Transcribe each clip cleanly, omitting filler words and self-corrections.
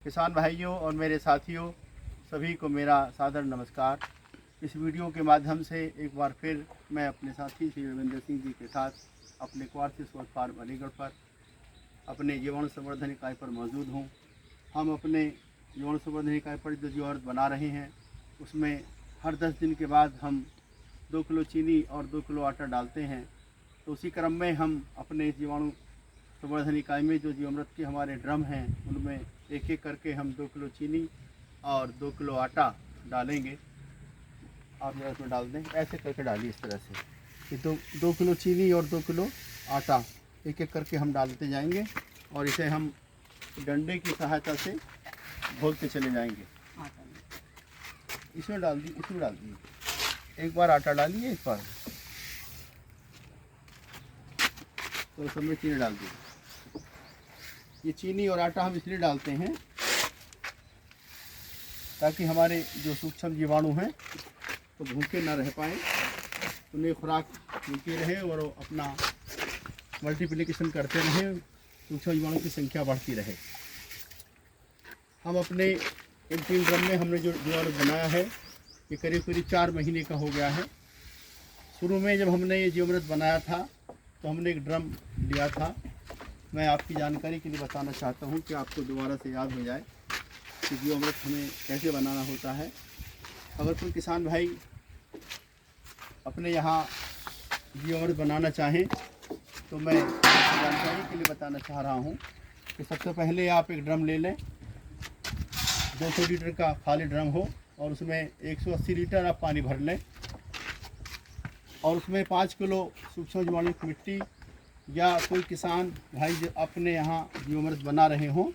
किसान भाइयों और मेरे साथियों सभी को मेरा सादर नमस्कार। इस वीडियो के माध्यम से एक बार फिर मैं अपने साथी श्री रविंद्र सिंह जी के साथ अपने क्वार्सी सोच फार्म अलीगढ़ पर अपने जीवाणु संवर्धन इकाई पर मौजूद हूँ। हम अपने जीवाणु संवर्धन इकाई पर जो जीवाणु बना रहे हैं उसमें हर 10 दिन के बाद हम 2 किलो चीनी और 2 किलो आटा डालते हैं। तो उसी क्रम में हम अपने जीवाणु संवर्धन इकाई में जो जीवामृत के हमारे ड्रम हैं उनमें एक एक करके हम 2 किलो चीनी और 2 किलो आटा डालेंगे। आप जरा इसमें डाल दें, ऐसे करके डालिए इस तरह से कि 2 किलो चीनी और 2 किलो आटा एक एक करके हम डालते जाएंगे और इसे हम डंडे की सहायता से घोलते चले जाएंगे। इसमें डाल दीजिए, एक बार आटा डालिए, एक बार तो सब में चीनी डाल दीजिए। ये चीनी और आटा हम इसलिए डालते हैं ताकि हमारे जो सूक्ष्म जीवाणु हैं तो भूखे ना रह पाएँ, उन्हें खुराक मिलती रहे और वो अपना मल्टीप्लिकेशन करते रहें, सूक्ष्म जीवाणु की संख्या बढ़ती रहे। हम अपने इन 3 ड्रम में हमने जो जीवाणु बनाया है ये करीब 4 महीने का हो गया है। शुरू में जब हमने ये जीवामृत बनाया था तो हमने एक ड्रम लिया था। मैं आपकी जानकारी के लिए बताना चाहता हूँ कि आपको दोबारा से याद हो जाए कि जीवामृत हमें कैसे बनाना होता है। अगर कोई किसान भाई अपने यहाँ जीवामृत बनाना चाहें तो मैं जानकारी के लिए बताना चाह रहा हूँ कि सबसे पहले आप एक ड्रम ले लें, 200 लीटर का खाली ड्रम हो और उसमें 180 लीटर आप पानी भर लें और उसमें 5 किलो सूक्ष्म जीवाणु की मिट्टी या कोई किसान भाई जो अपने यहाँ जीवामृत बना रहे हों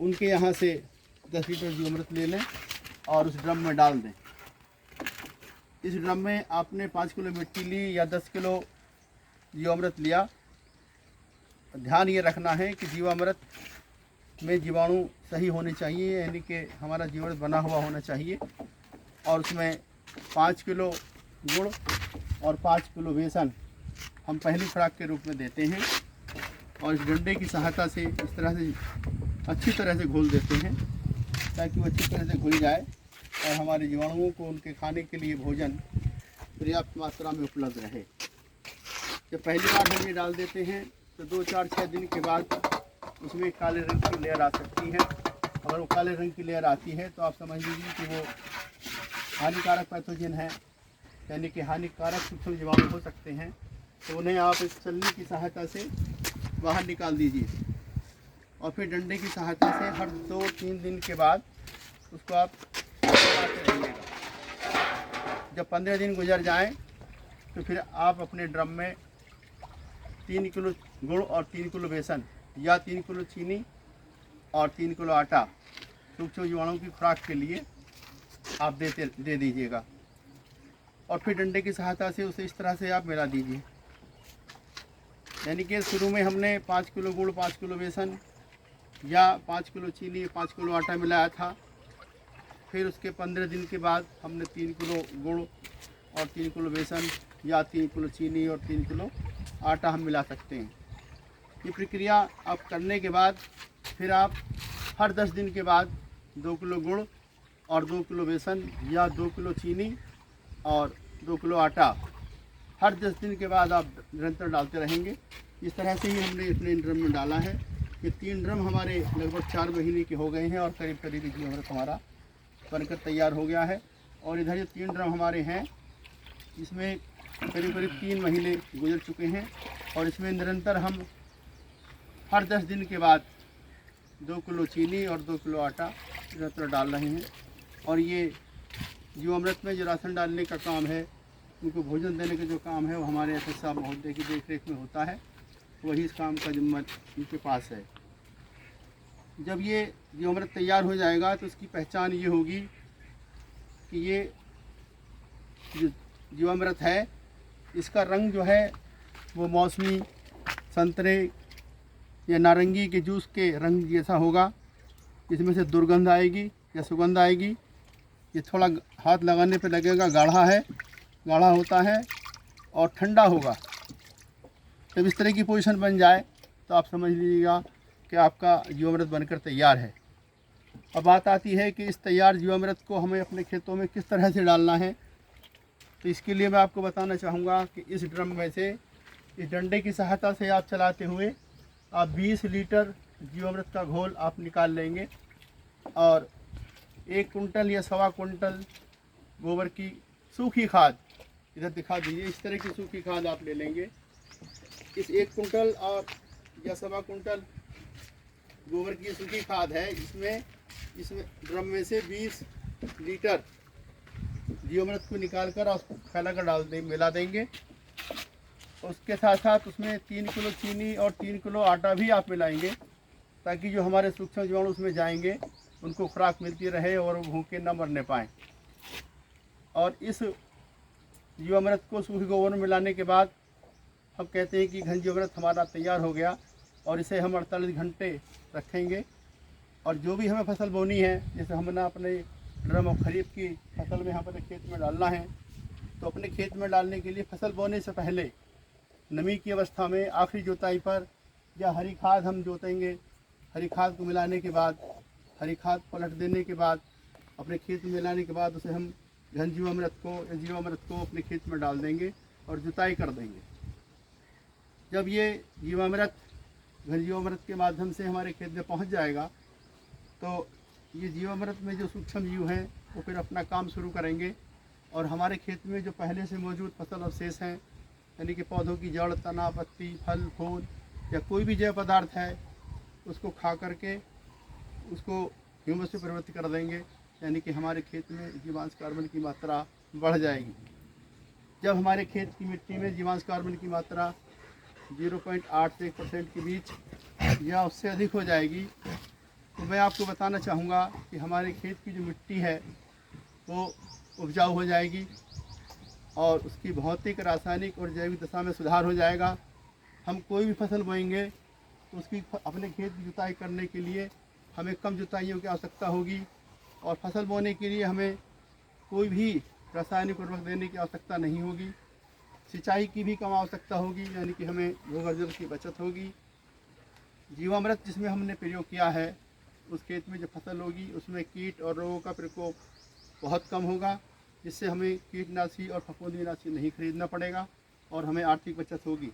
उनके यहाँ से 10 लीटर जीवामृत ले लें और उस ड्रम में डाल दें। इस ड्रम में आपने 5 किलो मिट्टी ली या 10 किलो जीवामृत लिया। ध्यान ये रखना है कि जीवामृत में जीवाणु सही होने चाहिए, यानी कि हमारा जीवामृत बना हुआ होना चाहिए और उसमें 5 किलो गुड़ और 5 किलो बेसन हम पहली खुराक के रूप में देते हैं और इस डंडे की सहायता से इस तरह से अच्छी तरह से घोल देते हैं ताकि वो अच्छी तरह से घुल जाए और हमारे जीवाणुओं को उनके खाने के लिए भोजन पर्याप्त मात्रा में उपलब्ध रहे। जब पहली बार हम ये डाल देते हैं तो 2-4-6 दिन के बाद उसमें काले रंग की लेयर आ सकती है। अगर वो काले रंग की लेयर आती है तो आप समझ लीजिए कि वो हानिकारक पैथोजन है, यानी कि हानिकारक सूक्ष्म जीवाणु हो सकते हैं। तो उन्हें आप इस छलनी की सहायता से बाहर निकाल दीजिए और फिर डंडे की सहायता से हर 2-3 दिन के बाद उसको आप चलाते रहिएगा। जब 15 दिन गुजर जाएं तो फिर आप अपने ड्रम में 3 किलो गुड़ और 3 किलो बेसन या 3 किलो चीनी और 3 किलो आटा सूक्ष्म जीवाणु की खुराक के लिए आप दे दीजिएगा और फिर डंडे की सहायता से उसे इस तरह से आप मिला दीजिए। यानी कि शुरू में हमने 5 किलो गुड़, 5 किलो बेसन या 5 किलो चीनी, 5 किलो आटा मिलाया था। फिर उसके 15 दिन के बाद हमने 3 किलो गुड़ और 3 किलो बेसन या 3 किलो चीनी और 3 किलो आटा हम मिला सकते हैं। ये प्रक्रिया आप करने के बाद फिर आप हर 10 दिन के बाद 2 किलो गुड़ और 2 किलो बेसन या 2 किलो चीनी और 2 किलो आटा हर 10 दिन के बाद आप निरंतर डालते रहेंगे। इस तरह से ही हमने अपने ड्रम में डाला है। ये 3 ड्रम हमारे लगभग 4 महीने के हो गए हैं और करीब जीवामृत हमारा बनकर तैयार हो गया है। और इधर ये 3 ड्रम हमारे हैं, इसमें करीब 3 महीने गुजर चुके हैं और इसमें निरंतर हम हर 10 दिन के बाद 2 किलो चीनी और 2 किलो आटा निरंतर डाल रहे हैं। और ये जीवामृत में जो राशन डालने का काम है, उनको भोजन देने का जो काम है वो हमारे एस साहब महोदय की देख रेख में होता है। वही इस काम का जिम्मा उनके पास है। जब ये जीवामृत तैयार हो जाएगा तो इसकी पहचान ये होगी कि ये जो जीवामृत है इसका रंग जो है वो मौसमी, संतरे या नारंगी के जूस के रंग जैसा होगा। इसमें से दुर्गंध आएगी या सुगंध आएगी। ये थोड़ा हाथ लगाने पे लगेगा गाढ़ा होता है और ठंडा होगा। जब इस तरह की पोजीशन बन जाए तो आप समझ लीजिएगा कि आपका जीवामृत बनकर तैयार है। अब बात आती है कि इस तैयार जीवामृत को हमें अपने खेतों में किस तरह से डालना है। तो इसके लिए मैं आपको बताना चाहूँगा कि इस ड्रम में से, इस डंडे की सहायता से आप चलाते हुए आप 20 लीटर जीवामृत का घोल आप निकाल लेंगे और 1 कुंटल या 1.25 कुंटल गोबर की सूखी खाद, इधर दिखा दीजिए, इस तरह की सूखी खाद आप ले लेंगे। इस 1 कुंटल और या 1.25 कुंटल गोबर की सूखी खाद है, इसमें ड्रम में से 20 लीटर जीवामृत को निकाल कर और फैला कर मिला देंगे। उसके साथ साथ उसमें 3 किलो चीनी और 3 किलो आटा भी आप मिलाएंगे, ताकि जो हमारे सूक्ष्म जीवाणु उसमें जाएंगे उनको खुराक मिलती रहे और वो भूखे न मरने पाएँ। और इस जीवामृत को सूखे गोबर में मिलाने के बाद हम कहते हैं कि घन जीवामृत हमारा तैयार हो गया, और इसे हम 48 घंटे रखेंगे। और जो भी हमें फसल बोनी है, जैसे हमने अपने ड्रम और खरीफ की फसल में अपने खेत में डालना है, तो अपने खेत में डालने के लिए फसल बोने से पहले नमी की अवस्था में आखिरी जोताई पर या हरी खाद हम जोतेंगे। हरी खाद को मिलाने के बाद, हरी खाद पलट देने के बाद, अपने खेत में मिलाने के बाद उसे हम घन जीवामृत को या जीवामृत को अपने खेत में डाल देंगे और जुताई कर देंगे। जब ये जीवामृत घन जीवामृत के माध्यम से हमारे खेत में पहुंच जाएगा, तो ये जीवामृत में जो सूक्ष्म जीव हैं वो फिर अपना काम शुरू करेंगे और हमारे खेत में जो पहले से मौजूद फसल अवशेष हैं, यानी कि पौधों की जड़, तना, पत्ती, फल, फूल या कोई भी जैव पदार्थ है, उसको खा करके उसको ह्यूमस में परिवर्तित कर देंगे, यानी कि हमारे खेत में जीवांश कार्बन की मात्रा बढ़ जाएगी। जब हमारे खेत की मिट्टी में जीवांश कार्बन की मात्रा 0.8 से 1% के बीच या उससे अधिक हो जाएगी, तो मैं आपको बताना चाहूँगा कि हमारे खेत की जो मिट्टी है वो उपजाऊ हो जाएगी और उसकी भौतिक, रासायनिक और जैविक दशा में सुधार हो जाएगा। हम कोई भी फसल बोएंगे तो उसकी अपने खेत की जुताई करने के लिए हमें कम जुताइयों की आवश्यकता होगी, और फसल बोने के लिए हमें कोई भी रासायनिक उर्वरक देने की आवश्यकता नहीं होगी। सिंचाई की भी कम आवश्यकता होगी, यानी कि हमें भूगर्भ जल की बचत होगी। जीवामृत जिसमें हमने प्रयोग किया है, उस खेत में जो फसल होगी उसमें कीट और रोगों का प्रकोप बहुत कम होगा, जिससे हमें कीटनाशी और फफूंदीनाशी नहीं खरीदना पड़ेगा और हमें आर्थिक बचत होगी।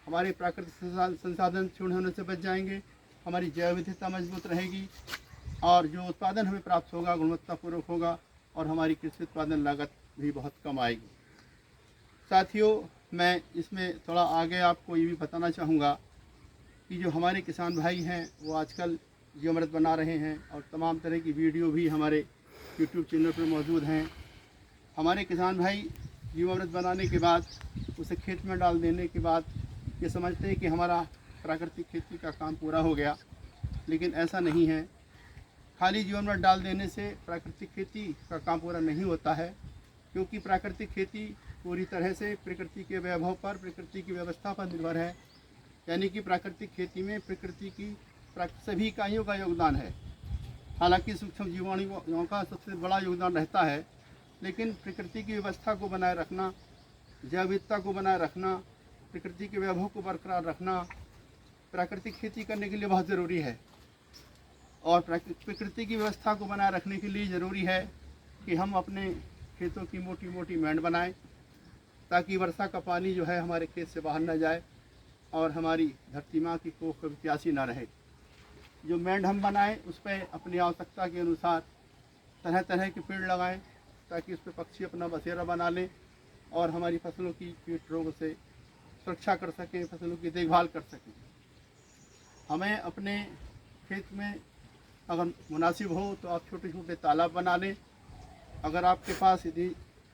हमारे प्राकृतिक संसाधन क्षीण होने से बच जाएंगे, हमारी जैव विविधता मजबूत रहेगी और जो उत्पादन हमें प्राप्त होगा गुणवत्तापूर्वक होगा और हमारी कृषि उत्पादन लागत भी बहुत कम आएगी। साथियों, मैं इसमें थोड़ा आगे आपको ये भी बताना चाहूँगा कि जो हमारे किसान भाई हैं वो आजकल जीवामृत बना रहे हैं और तमाम तरह की वीडियो भी हमारे यूट्यूब चैनल पर मौजूद हैं। हमारे किसान भाई जीवामृत बनाने के बाद उसे खेत में डाल देने के बाद ये समझते हैं कि हमारा प्राकृतिक खेती का काम पूरा हो गया, लेकिन ऐसा नहीं है। खाली जीवामृत डाल देने से प्राकृतिक खेती का काम पूरा नहीं होता है, क्योंकि प्राकृतिक खेती पूरी तरह से प्रकृति के वैभव पर, प्रकृति की व्यवस्था पर निर्भर है। यानी कि प्राकृतिक खेती में प्रकृति की सभी इकाइयों का योगदान है। हालांकि सूक्ष्म जीवाणुओं का सबसे बड़ा योगदान रहता है, लेकिन प्रकृति की व्यवस्था को बनाए रखना, जैव विविधता को बनाए रखना, प्रकृति के वैभव को बरकरार रखना प्राकृतिक खेती करने के लिए बहुत ज़रूरी है। और प्रकृति की व्यवस्था को बनाए रखने के लिए ज़रूरी है कि हम अपने खेतों की मोटी मोटी मैंड बनाएं, ताकि वर्षा का पानी जो है हमारे खेत से बाहर न जाए और हमारी धरती माँ की कोख कभी प्यासी ना रहे। जो मैंड हम बनाएं उस पर अपनी आवश्यकता के अनुसार तरह तरह के पेड़ लगाएं, ताकि उस पर पक्षी अपना बसेरा बना लें और हमारी फसलों की कीट रोग से सुरक्षा कर सकें, फसलों की देखभाल कर सकें। हमें अपने खेत में अगर मुनासिब हो तो आप छोटे छोटे तालाब बना लें। अगर आपके पास यदि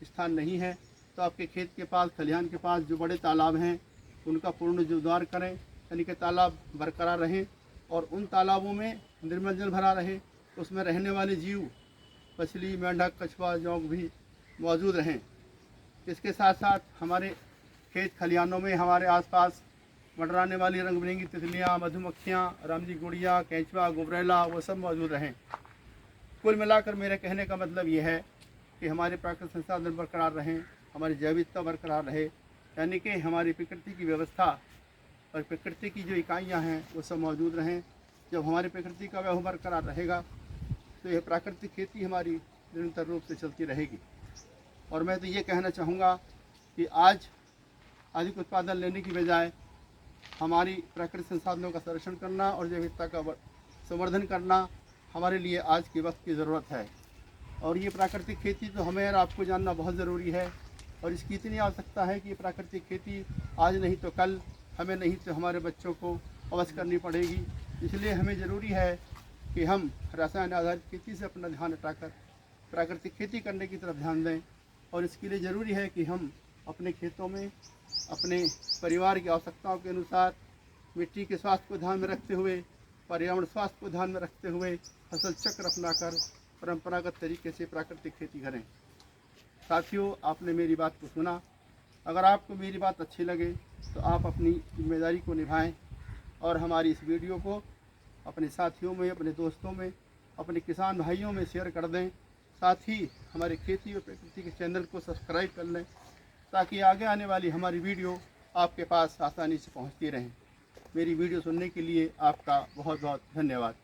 स्थान नहीं है तो आपके खेत के पास, खलिहान के पास जो बड़े तालाब हैं उनका पूर्ण जीर्णोद्धार करें, यानी कि तालाब बरकरार रहें और उन तालाबों में निर्मल जल भरा रहे, उसमें रहने वाले जीव, मछली, मेंढक, कछुआ, जोंक भी मौजूद रहें। इसके साथ साथ हमारे खेत खलिहानों में हमारे आसपास मंडराने वाली रंग बिरंगी तितलियाँ, मधुमक्खियाँ, रामजी गुड़िया, केंचुआ, गुबरैला, वो सब मौजूद रहें। कुल मिलाकर मेरे कहने का मतलब ये है कि हमारे प्राकृतिक संसाधन बरकरार रहें, हमारी जैविकता बरकरार रहे, यानी कि हमारी प्रकृति की व्यवस्था और प्रकृति की जो इकाइयाँ हैं वो सब मौजूद रहें। जब हमारी प्रकृति का वैभव बरकरार रहेगा तो यह प्राकृतिक खेती हमारी निरंतर रूप से चलती रहेगी। और मैं तो ये कहना चाहूँगा कि आज अधिक उत्पादन लेने की बजाय हमारी प्राकृतिक संसाधनों का संरक्षण करना और जैव विविधता का संवर्धन करना हमारे लिए आज के वक्त की ज़रूरत है। और ये प्राकृतिक खेती तो हमें और आपको जानना बहुत ज़रूरी है, और इसकी इतनी आवश्यकता है कि ये प्राकृतिक खेती आज नहीं तो कल, हमें नहीं तो हमारे बच्चों को अवश्य करनी पड़ेगी। इसलिए हमें ज़रूरी है कि हम रसायन आधारित खेती से अपना ध्यान हटाकर प्राकृतिक खेती करने की तरफ ध्यान दें। और इसके लिए ज़रूरी है कि हम अपने खेतों में अपने परिवार की आवश्यकताओं के अनुसार मिट्टी के स्वास्थ्य को ध्यान में रखते हुए, पर्यावरण स्वास्थ्य को ध्यान में रखते हुए फसल चक्र अपनाकर परंपरागत तरीके से प्राकृतिक खेती करें। साथियों, आपने मेरी बात को सुना। अगर आपको मेरी बात अच्छी लगे तो आप अपनी जिम्मेदारी को निभाएं और हमारी इस वीडियो को अपने साथियों में, अपने दोस्तों में, अपने किसान भाइयों में शेयर कर दें। साथ ही हमारे खेती और प्रकृति के चैनल को सब्सक्राइब कर लें ताकि आगे आने वाली हमारी वीडियो आपके पास आसानी से पहुंचती रहें। मेरी वीडियो सुनने के लिए आपका बहुत बहुत धन्यवाद।